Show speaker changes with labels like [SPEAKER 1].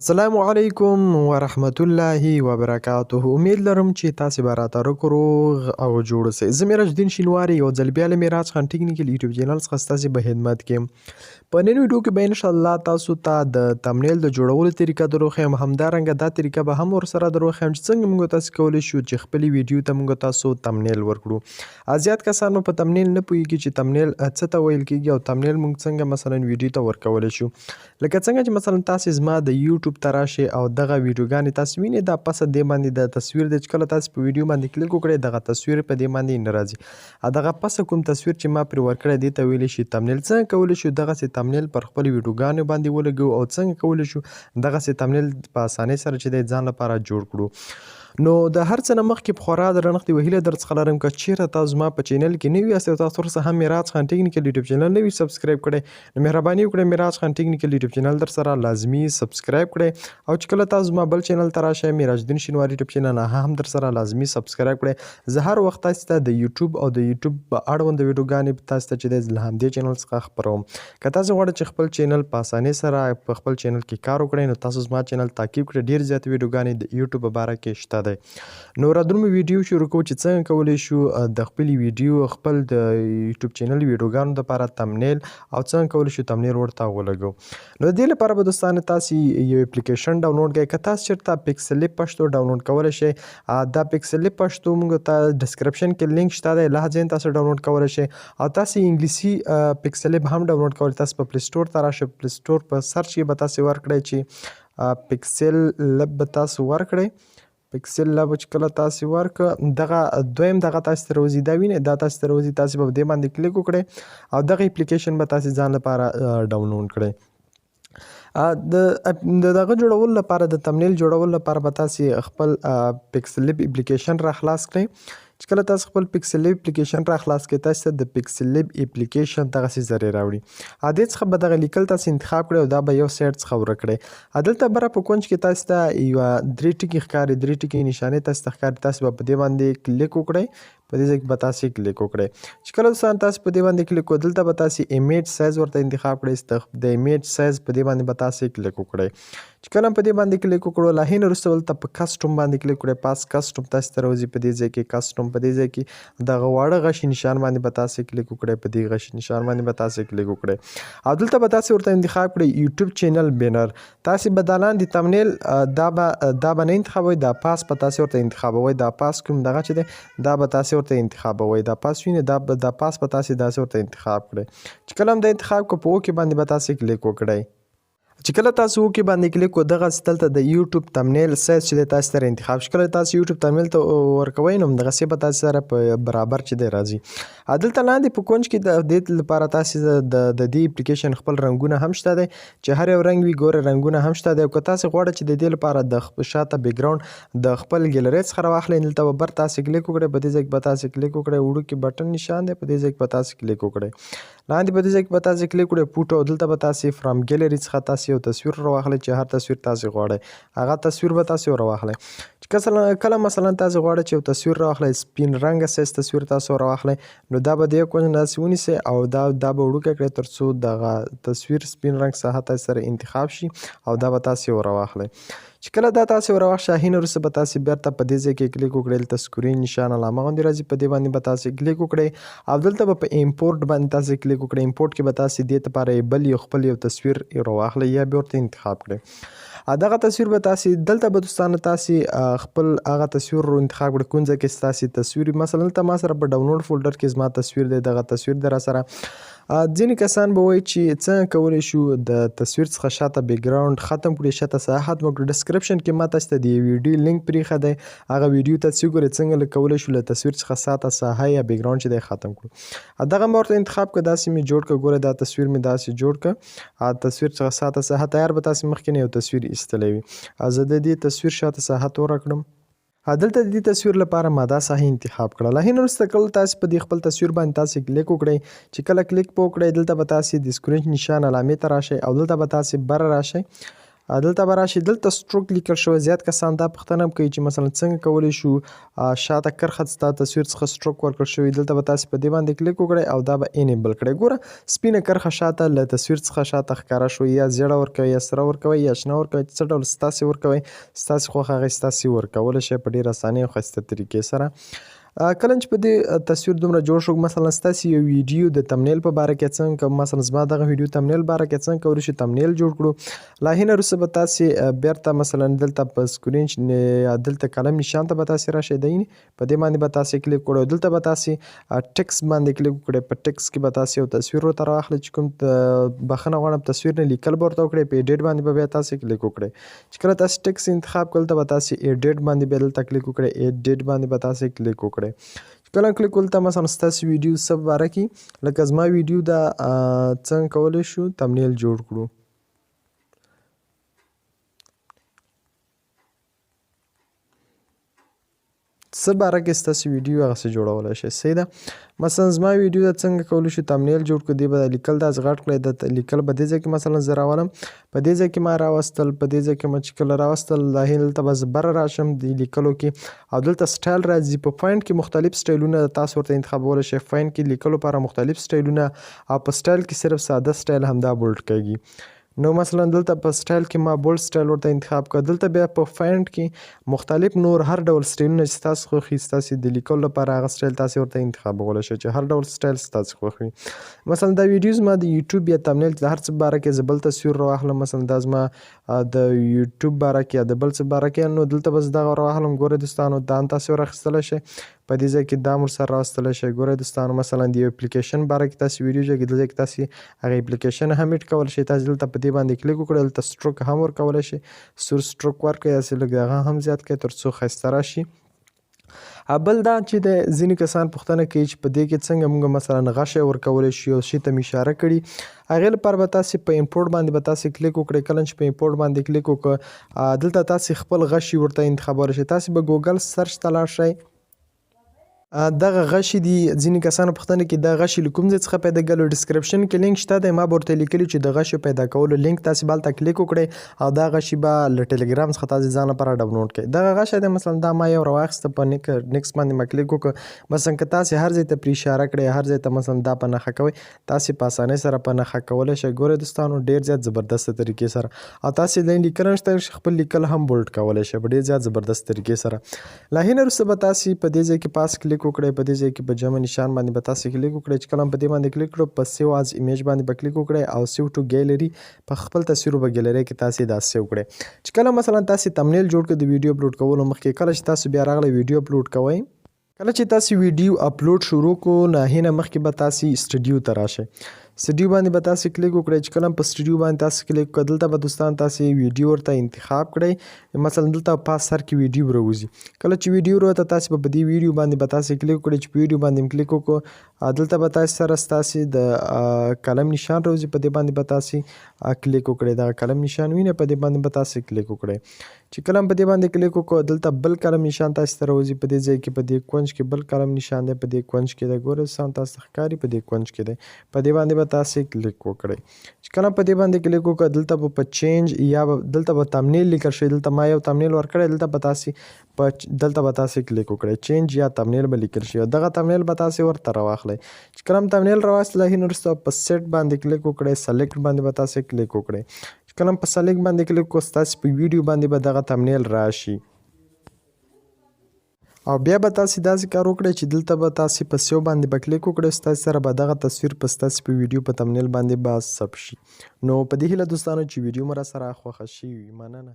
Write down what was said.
[SPEAKER 1] السلام علیکم ورحمت الله وبرکاته. امید لرم چې تاسو به راته روغ او جوړ اوسئ. زه میراج الدین شینواری یو ځل بیا له میراج خان ټیکنیکل یوټیوب چینل څخه ستاسو په خدمت کې په نن ویډیو کې به ان شاء الله تاسو ته د تمنیل د جوړولو طریقه دروخم، همدارنګه دا طریقه به هم ورسره دروخم چې څنګه موږ تاسو کولی شو چې خپل ویډیو ته موږ تاسو تمنیل ورکړو. زیات کسانو په تمنیل نه پوهیږي چې تمنیل څه ته ویل کیږي او تمنیل موږ څنګه مثلا ویډیو ته ورکولی شو. لکه څنګه چې مثلا تاسو زما د یوټیوب ته راشئ او دغه ویډیوګانې تاسو وینئ، دا پسه دې باندې د تصویر دی چې کله تاسو په ویډیو باندې کلیک وکړئ دغه تصویر په دې باندې نه راځي. دغه پسه کوم تصویر چې ما پرې ورکړی دی ته ویلی شي تمنیل. څنګه کولی شو دغسې تمنیل پر خپلو ویډیوګانو باندې ولګوو او څنګه کولی شو دغسې تمنیل په اسانۍ سره چې دی ځان لپاره جوړ کړو. نو د هر څه نه مخکې خورا درنښت یوه هیله در څخه لرم که چیرته تاسو زما په چینل کې نوي یاست او تاسو ورسره هم میراج خان ټیکنیکل یوټیوب چینل نه وي سبسکرایب کړی، نو مهرباني وکړئ میراج خان ټیکنیکل یوټیوب چینل در سره لازمي سبسکرایب کړئ او چې کله تاسو زما بل چینل ته راشئ میراج الدین شینواری یوټیوب چینل هم در سره لازمي سبسکرایب کړئ. زه هر وخت تاسو ته د یوټیوب او د یوټیوب په اړوند ویډیوګانې تاسو ته چې دی له همدې چینل څخه خپروم. که تاسو غواړئ چې خپل چینل په اسانۍ سره په خپل چینل کې کار وکړئ نو تاسو زما چینل تعقیب کړئ. ډېر زیات ویډیوګانې د یوټیوب په باره کې شته دی. نو راځو ویډیو شروع کوو چې څنګه کولی شو د خپل ویډیو خپل د یوټیوب چینل ویډیوګانو دپاره تمنیل او څنګه کولی شو تمنیل ورته ولګو. نو د دې لپاره به دوستانو تاسو یو اپلیکیشن ډاونلوډ کړئ. که تاسو چېرته پکسل پښتو ډاونلوډ کولی شئ، دا پکسل پښتو موږ ته ډسکرپشن کې لینک شته دی، لهجې تاسو ډاونلوډ کولی شئ او تاسو انګلیسي پکسل به هم ډاونلوډ کولی. تاسو په پلی سټور ته راشئ، پلی سټور په سرچ کې به تاسو ورکړئ چې پکسل لب به تاسو ورکړئ. پکسل لب چې کله تاسو ورکړه دغه دویم دغه تاسو ته راوځي، دا وینئ دا تاسو ته راوځي، تاسو به په دې باندې کلیک وکړئ او دغه اپلیکیشن به تاسو ځان لپاره ډاونلوډ کړئ. د دغه جوړولو لپاره د تمنیل جوړولو لپاره به تاسو خپل پکسل لب اپلیکیشن را خلاص کړئ. چې کله تاسو خپل پکسل لب اپلیکیشن را خلاص کړئ تاسو ته د پکسل لب اپلیکیشن دغسې ذریعې راوړي. دې څخه به دغه لیکل تاسو انتخاب کړئ او دا به یو سایډ څخه ورک کړئ. دلته بره په کونج کې تاسو ته یوه درې ټکي ښکاري، درې ټکي نشانې تاسو ته ښکاري، تاسو به په دې باندې کلیک وکړئ. په دې ځای کې به تاسو کلیک وکړئ. چې کله دوستان تاسو په دې باندې کلیک وکړئ دلته به تاسو ایمیج سایز ورته انتخاب کړئ. د ایمیج سایز په دې باندې به تاسو کلیک وکړئ. چې کله په دې باندې کلیک وکړو له هغې نه وروسته دلته په کسټوم باندې کلیک وکړئ. پاس کسټوم تاسو ته راوځي، په دې ځای کې کسټوم، په دې ځای کې دغه واړه غشي نشان باندې به تاسو کلیک وکړئ. په دې غشي نشان باندې به تاسو کلیک وکړئ او دلته به تاسو ورته انتخاب کړئ یوټیوب چینل بینر. تاسو به دا لاندې تمنیل دا به نه انتخابوئ، دا پاس به تاسو ورته انتخابوئ. دا پاس کوم دغه چې دی دا به تاسو ورته انتخابوئ. دا پاس وینئ دا پاس به تاسو داسې ورته انتخاب کړئ. چې کله هم دا انتخاب کړو په اوکې باندې به تاسو کلیک وکړئ. چې کله تاسو اوکې باندې کلیک کړو دغسې دلته د یوټیوب تمنیل سایز چې دی تاسو سره انتخاب شي. کله تاسو یوټیوب تمنیل ته ورکوئ نو همدغسې به تاسو سره په برابر چې دی راځي. دلته لاندې په کونج کې د دې لپاره تاسو د دې اپلیکیشن خپل رنګونه هم شته دی چې هر یو رنګ وي. ګوره رنګونه هم شته دی او که تاسو غواړئ چې د دې لپاره د شاته بیکګراوند د خپل ګیلرۍ څخه راواخلئ دلته به بر تاسو کلیک وکړئ. په دې ځای کې به تاسو کلیک وکړئ، وړوکی بټن نشان دی په دې ځای کې به تاسو کلیک وکړئ. لاندې په دې ځای کې به تاسو کلیک وکړئ فوټو او دلته به تاسو فرام ګیلري څخه تاسو یو تصویر راواخلئ چې هر تصویر تاسو غواړئ هغه تصویر به تاسو راواخلئ. چې کله مثلا تاسو غواړئ چې یو تصویر راواخلئ سپین رنګه سایز تصویر تاسو راواخلئ نو دا به د یو کونج نه داسې ونیسئ او دا به وړوکی کړئ تر څو دغه تصویر سپین رنګ ساحه تاسو سره انتخاب شي او دا به تاسو راواخلئ. چې کله دا تاسو راواخلئ هغې نه وروسته به تاسو بیرته په دې ځای کې کلیک وکړئ. دلته سکرین نشان علامه غوندې راځي، په دې باندې به تاسو کلیک وکړئ او دلته به په امپورټ باندې تاسو کلیک وکړئ. امپورټ کې به تاسو دې لپاره بل یو خپل یو تصویر راواخلئ یا بیا ورته انتخاب کړئ. دغه تصویر به تاسو دلته به دوستانو تاسو خپل هغه تصویر انتخاب کړئ کوم ځای کې ستاسو تصویر مثلا دلته ما سره په ډاونلوډ فولډر کې زما تصویر دی، دغه تصویر دی را سره. ځینې کسان به وایي چې څنګه کولی شو د تصویر څخه شاته بیکګراوند ختم کړو، شاته ساحه ختم کړو. ډسکرپشن کې ما تاسو ته د ویډیو لینک پرېښی دی، هغه ویډیو تاسو وګورئ څنګه کولی شو له تصویر څخه شاته ساحه یا بیکګراوند چې دی ختم کړو. دغه مې ورته انتخاب کړه، داسې مې جوړ کړه. ګوره دا تصویر مې داسې جوړ کړه، تصویر څخه شاته ساحه تیار به تاسو مخکې نه یو تصویر ایستلی وي. زه د دې تصویر شاته ساحه توره کړم. دلته د دې تصویر لپاره ما دا ساحه انتخاب کړه. له هغې نه وروسته کله تاسو په دې خپل تصویر باندې تاسو کلیک وکړئ. چې کله کلیک په وکړئ دلته به تاسو د سکرین نشان علامې ته راشئ او دلته به تاسو بره راشئ دلته به راشي دلته سټروک لیکل شوی. زیات کسان دا پوښتنه هم کوي چې مثلا څنګه کولی شو شاته کرښه ستا تصویر څخه سټروک ورکړل شوی. دلته به تاسې په دې باندې کلیک وکړئ او دا به انیبل کړئ. ګوره سپینه کرښه شاته له تصویر څخه شاته ښکاره شوی. یا زیړه ورکوئ یا سره ورکوئ یا شنه ورکوئ، څه ډول ستاسې ورکوئ، ستاسې خوښه هغه ستاسې ورکولی شئ په ډېره اسانۍ او ښایسته طریقې سره. کله چې په دې تصویر دومره جوړ شو، مثلا ستاسې یو ویډیو د تمنیل په باره کې څنګه، مثلا زما دغه ویډیو تمنیل باره کې څنګه کولی شو تمنیل جوړ کړو. لا هینه وروسته به تاسې بیرته مثلا دلته په سکرین دلته قلم نشان ته به تاسې راشئ، په دې باندې به تاسې کلیک وکړئ. دلته به تاسې ټکس باندې کلیک وکړئ. په ټکس کې به تاسې یو تصویر ورته راواخلئ چې کوم بخښنه غواړم تصویر نه لیکل به ورته وکړئ. په ایډیټ باندې به بیا تاسې کلیک وکړئ. چې کله تاسې ټکس انتخاب کړل ته به تاسې ایډیټ باندې بیا دلته کلیک وکړئ. ایډیټ باندې به تاسې کلیک وکړئ. کله کلیک ولته مثلا ستاسو ویډیو څه په باره کې، لکه زما ویډیو دا څنګه کولی شو تمنیل جوړ کړو. څه باره کې ستاسو ویډیو هغسې جوړولی شئ. صحیح ده. مثلا زما ویډیو دا څنګه کولی شو تمنیل جوړ کړو. دې به لیکل داسې غټ کړئ. د لیکل به دې ځای کې مثلا زه راولم، په دې ځای کې ما راوستل، په دې ځای کې ما چې کله راوستل دلته به زه بره راشم د لیکلو کې، او دلته سټایل راځي. په فاینډ کې مختلف سټایلونه تاسو ورته انتخابولی شئ. فاینډ کې لیکلو لپاره مختلف سټایلونه، او په سټایل کې صرف ساده سټایل همدا بولډ کېږي. نو مثلا دلته په سټایل کې ما بولډ سټایل ورته انتخاب کړ. دلته بیا په فاینډ کې مختلف نور هر ډول سټایلونه چې ستاسو خوښ وي، ستاسې د لیکلو لپاره هغه سټایل تاسې ورته انتخابولی شئ چې هر ډول سټایل ستاسې خوښ وي. مثلا دا ویډیو زما د یوټیوب یا تمنیل د هر څه په باره کې زه بل تصویر راواخلم، مثلا دا زما د یوټیوب باره کې یا د بل څه باره کې، نو دلته به زه دغه راواخلم. ګورئ دوستانو دا هم تاسې ور اخیستلی شئ. په دې ځای کې دا هم ورسره راوستلی شئ. ګورئ دوستانو مثلا د یو اپلیکیشن باره کې تاسې ویډیو جوړوئ، دلته کې تاسې هغه اپلیکیشن هم ایډ کولی شئ. تاسې دلته په دې باندې کلیک وکړئ. دلته سټروک هم ورکولی شئ. سور سټروک ورکړئ، داسې لږ هغه هم زیات کړئ تر څو ښایسته راشي. بل دا چې د ځینې کسان پوښتنه کوي چې په دې کې څنګه موږ مثلا غشی ورکولی شو. یو شي ته مې اشاره کړي، هغې لپاره به تاسې په امپورټ باندې به تاسې کلیک وکړئ. کله چې په امپورټ باندې کلیک وکړه، دلته تاسې خپل غشي ورته انتخابولی شئ. تاسې به ګوګل سرچ ته لاړ شئ. دغه غشي دي، ځینې کسانو پوښتنه کوي دا غشي له کوم ځای څخه پیدا کړل. ډسکرپشن کې لینک شته دی، ما به ورته لیکلي چې د غشو پیدا کولو لینک، تاسې به هلته کلیک وکړئ او دا غشي به له ټلګرام څخه تاسې ځان لپاره ډاونلوډ کړئ. دغه غشی دی، مثلا دا ما یو راواخیسته، په نیکس باندې ما کلیک وکړه. مثلا که تاسې هر ځای ته پرې اشاره کړئ، هر ځای ته مثلا دا په نښه کوئ، تاسې په اسانۍ سره په نښه کولی شئ. ګورئ دوستانو ډېر زیات زبردسته طریقې سره، او تاسې د لیکل نشته خپل لیکل هم بولډ کولی شئ په ډېر زیات زبردست طریقې سره. له هینه وروسته به تاسې په دې ځای کې پاس کلیک وکړئ. په دې ځای کې په جمع نشان باندې به تاسې کلیک وکړئ. چې کله هم په دې باندې کلیک کړو، په سیو از ایمیج باندې به کلیک وکړئ او سیو ټو ګیلري، په خپل تصویر په ګیلري کې تاسې دا سیو کړئ. چې کله مثلا تاسې تمنیل جوړ کړئ د ویډیو اپلوډ کولو مخکې، کله چې تاسو بیا راغلی ویډیو اپلوډ کوئ، کله چې تاسې ویډیو اپلوډ شروع کړو، نه هینه مخکې به تاسې سټوډیو ته راشئ. سټوډیو باندې به تاسې کلیک وکړئ. چې کله هم په سټوډیو باندې تاسې کلیک وکړئ، دلته به دوستان تاسې ویډیو ورته انتخاب کړئ. مثلا دلته په سر کې ویډیو راوځي. کله چې ویډیو راوته، تاسې به په دې ویډیو باندې به تاسې کلیک وکړئ. چې په ویډیو باندې هم کلیک وکړو، دلته به تاسې سره ستاسې د قلم نشان راوځي، په دې باندې به تاسې کلیک وکړئ. دغه قلم نشان وینئ، په دې باندې به تاسې کلیک وکړئ. چې کله هم په دې باندې کلیک وکړو، دلته بل قلم نشان تاسې ته راوځي. په دې ځای کې په دې کونج کې بل قلم نشان دی، په دې کونج کې دی. ګورئ دوستان تاسو ته ښکاري، په دې کونج کې دی. په دې باندې به تاسې کلیک وکړئ. چې کله په دې باندې کلیک وکړه، دلته به په چینج یا دلته به تمنیل لیکل شوی. دلته ما یو تمنیل ورکړی، دلته به تاسې کلیک وکړئ. چینج یا تمنیل به لیکل شوی، دغه تمنیل به تاسې ورته راواخلئ. چې کله هم تمنیل راواخلئ، هین وروسته په سیټ باندې کلیک وکړئ. سلیکټ باندې به تاسې کلیک وکړئ. چې کله هم په سلیکټ باندې کلیک وکړو، ستاسې په ویډیو باندې به دغه تمنیل راشي. او بیا به تاسې داسې کار وکړئ چې دلته به تاسې په سیو باندې به کلیک وکړئ، ستاسې سره به دغه تصویر په ستاسې په ویډیو په تمنیل باندې به ثبت شي. نو په دې هیله دوستانو چې ویډیو مو راسره خوښه شوې وي، مننه.